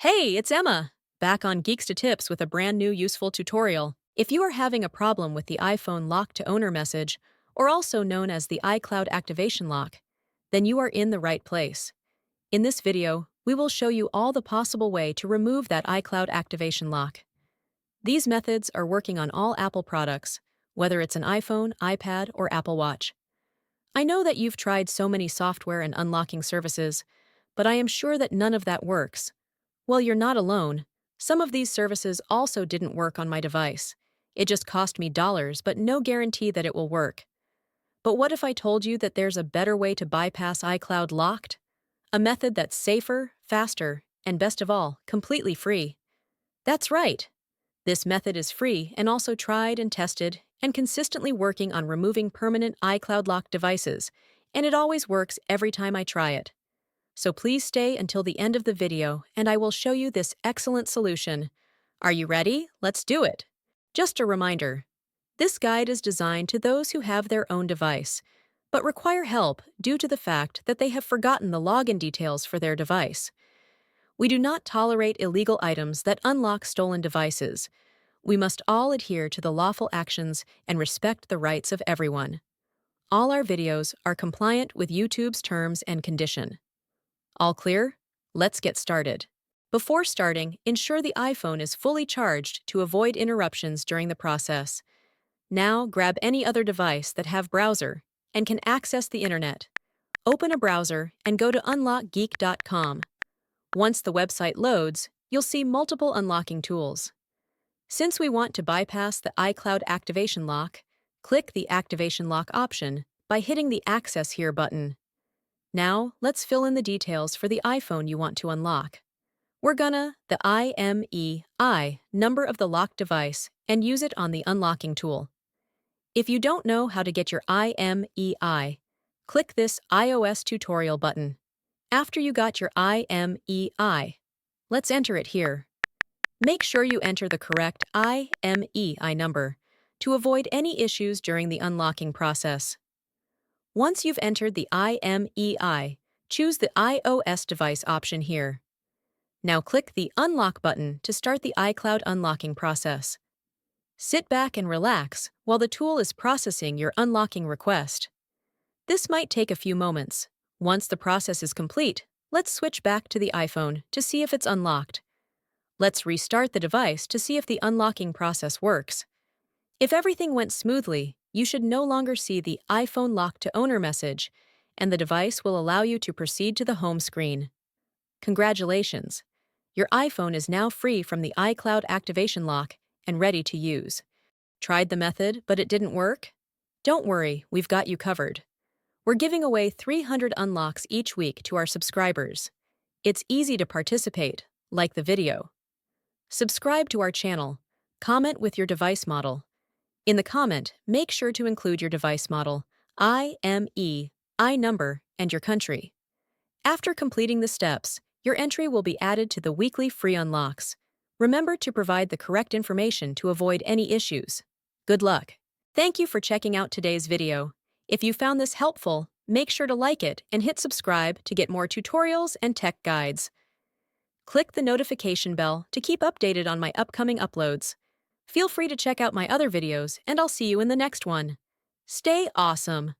Hey, it's Emma, back on Geeks to Tips with a brand new useful tutorial. If you are having a problem with the iPhone lock to owner message, or also known as the iCloud activation lock, then you are in the right place. In this video, we will show you all the possible way to remove that iCloud activation lock. These methods are working on all Apple products, whether it's an iPhone, iPad, or Apple Watch. I know that you've tried so many software and unlocking services, but I am sure that none of that works. Well, you're not alone. Some of these services also didn't work on my device. It just cost me dollars, but no guarantee that it will work. But what if I told you that there's a better way to bypass iCloud locked? A method that's safer, faster, and best of all, completely free. That's right. This method is free and also tried and tested and consistently working on removing permanent iCloud locked devices, and it always works every time I try it. So please stay until the end of the video and I will show you this excellent solution. Are you ready? Let's do it! Just a reminder, this guide is designed to those who have their own device, but require help due to the fact that they have forgotten the login details for their device. We do not tolerate illegal items that unlock stolen devices. We must all adhere to the lawful actions and respect the rights of everyone. All our videos are compliant with YouTube's terms and condition. All clear? Let's get started. Before starting, ensure the iPhone is fully charged to avoid interruptions during the process. Now, grab any other device that have browser and can access the internet. Open a browser and go to unlockgeek.com. Once the website loads, you'll see multiple unlocking tools. Since we want to bypass the iCloud activation lock, click the Activation Lock option by hitting the Access Here button. Now, let's fill in the details for the iPhone you want to unlock. We're gonna the IMEI number of the locked device and use it on the unlocking tool. If you don't know how to get your IMEI, click this iOS tutorial button. After you got your IMEI, let's enter it here. Make sure you enter the correct IMEI number to avoid any issues during the unlocking process. Once you've entered the IMEI, choose the iOS device option here. Now click the Unlock button to start the iCloud unlocking process. Sit back and relax while the tool is processing your unlocking request. This might take a few moments. Once the process is complete, let's switch back to the iPhone to see if it's unlocked. Let's restart the device to see if the unlocking process works. If everything went smoothly, you should no longer see the iPhone lock to owner message, and the device will allow you to proceed to the home screen. Congratulations! Your iPhone is now free from the iCloud activation lock and ready to use. Tried the method, but it didn't work? Don't worry, we've got you covered. We're giving away 300 unlocks each week to our subscribers. It's easy to participate, like the video. Subscribe to our channel. Comment with your device model. In the comment, make sure to include your device model, IMEI number, and your country. After completing the steps, your entry will be added to the weekly free unlocks. Remember to provide the correct information to avoid any issues. Good luck! Thank you for checking out today's video. If you found this helpful, make sure to like it and hit subscribe to get more tutorials and tech guides. Click the notification bell to keep updated on my upcoming uploads. Feel free to check out my other videos, and I'll see you in the next one. Stay awesome!